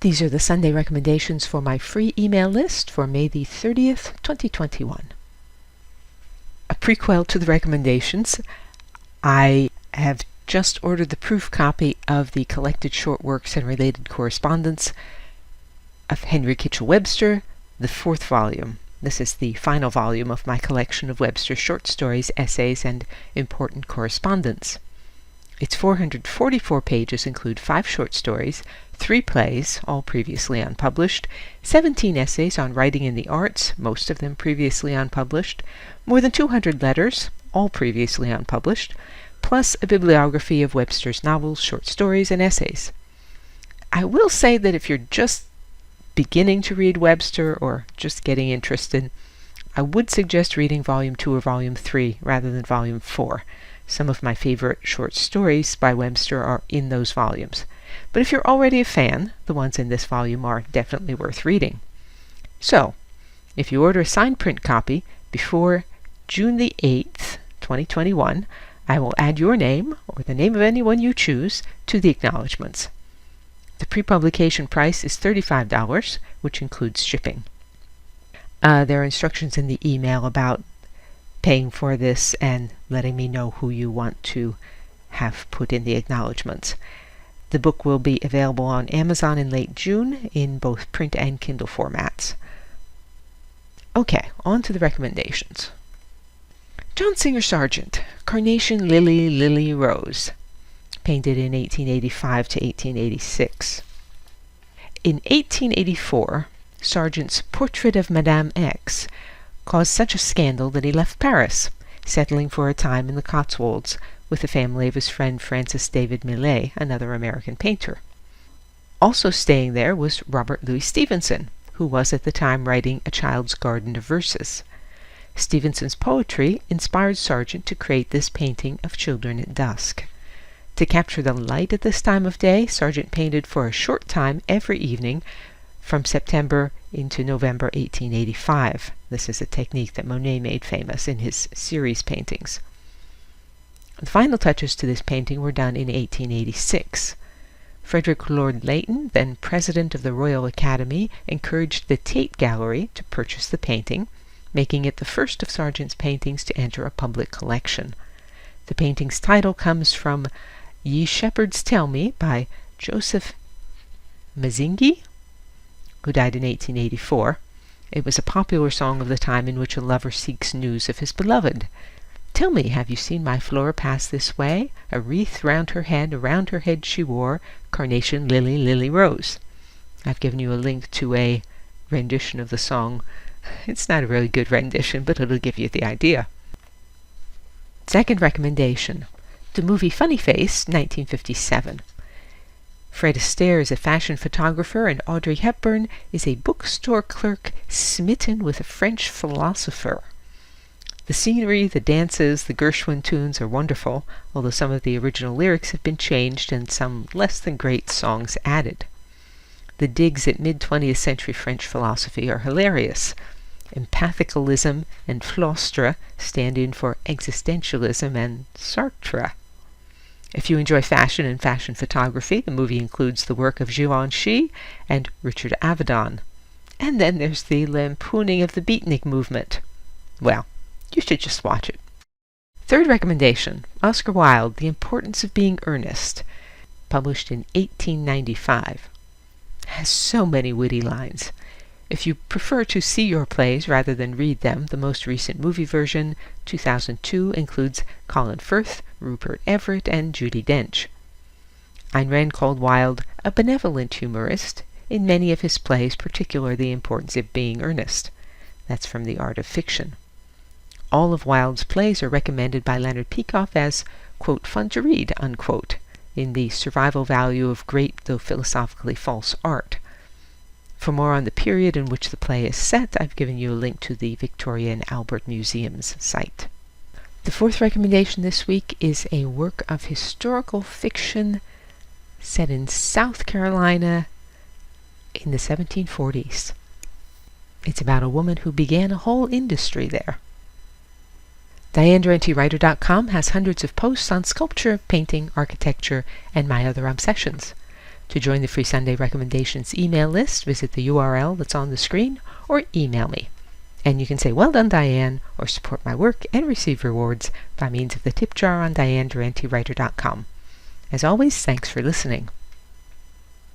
These are the Sunday recommendations for my free email list for May the 30th, 2021. A prequel to the recommendations, I have just ordered the proof copy of the collected short works and related correspondence of Henry Kitchell Webster, the 4th volume. This is the final volume of my collection of Webster's short stories, essays, and important correspondence. Its 444 pages include 5 short stories, 3 plays, all previously unpublished, 17 essays on writing in the arts, most of them previously unpublished, more than 200 letters, all previously unpublished, plus a bibliography of Webster's novels, short stories, and essays. I will say that if you're just beginning to read Webster or just getting interested, I would suggest reading Volume 2 or Volume 3 rather than Volume 4. Some of my favorite short stories by Webster are in those volumes. But if you're already a fan, the ones in this volume are definitely worth reading. So, if you order a signed print copy before June the 8th, 2021, I will add your name, or the name of anyone you choose, to the acknowledgments. The pre-publication price is $35, which includes shipping. There are instructions in the email about paying for this and letting me know who you want to have put in the acknowledgments. The book will be available on Amazon in late June in both print and Kindle formats. Okay, on to the recommendations. John Singer Sargent, Carnation Lily Lily Rose, painted in 1885 to 1886. In 1884, Sargent's Portrait of Madame X caused such a scandal that he left Paris, settling for a time in the Cotswolds with the family of his friend Francis David Millet, another American painter. Also staying there was Robert Louis Stevenson, who was at the time writing A Child's Garden of Verses. Stevenson's poetry inspired Sargent to create this painting of children at dusk. To capture the light at this time of day, Sargent painted for a short time every evening from September into November 1885. This is a technique that Monet made famous in his series paintings. The final touches to this painting were done in 1886. Frederick Lord Leighton, then president of the Royal Academy, encouraged the Tate Gallery to purchase the painting, making it the first of Sargent's paintings to enter a public collection. The painting's title comes from Ye Shepherds Tell Me by Joseph Mazingi, who died in 1884. It was a popular song of the time in which a lover seeks news of his beloved. Tell me, have you seen my Flora pass this way? A wreath round her head, around her head she wore, Carnation Lily Lily Rose. I've given you a link to a rendition of the song. It's not a really good rendition, but it'll give you the idea. Second recommendation, the movie Funny Face, 1957. Fred Astaire is a fashion photographer, and Audrey Hepburn is a bookstore clerk smitten with a French philosopher. The scenery, the dances, the Gershwin tunes are wonderful, although some of the original lyrics have been changed and some less than great songs added. The digs at mid-20th century French philosophy are hilarious. Empathicalism and Flostre stand in for existentialism and Sartre. If you enjoy fashion and fashion photography, the movie includes the work of Givenchy and Richard Avedon. And then there's the lampooning of the beatnik movement. Well, you should just watch it. Third recommendation, Oscar Wilde, The Importance of Being Earnest, published in 1895. Has so many witty lines. If you prefer to see your plays rather than read them, the most recent movie version, 2002, includes Colin Firth, Rupert Everett, and Judi Dench. Ayn Rand called Wilde a benevolent humorist. In many of his plays, particularly The Importance of Being Earnest. That's from The Art of Fiction. All of Wilde's plays are recommended by Leonard Peikoff as, quote, fun to read, unquote, in the survival value of great though philosophically false art. For more on the period in which the play is set, I've given you a link to the Victoria and Albert Museum's site. The fourth recommendation this week is a work of historical fiction set in South Carolina in the 1740s. It's about a woman who began a whole industry there. DianeDurantewriter.com has hundreds of posts on sculpture, painting, architecture, and my other obsessions. To join the Free Sunday Recommendations email list, visit the URL that's on the screen or email me. And you can say, "Well done, Diane," or support my work and receive rewards by means of the tip jar on dianerantywriter.com. As always, thanks for listening.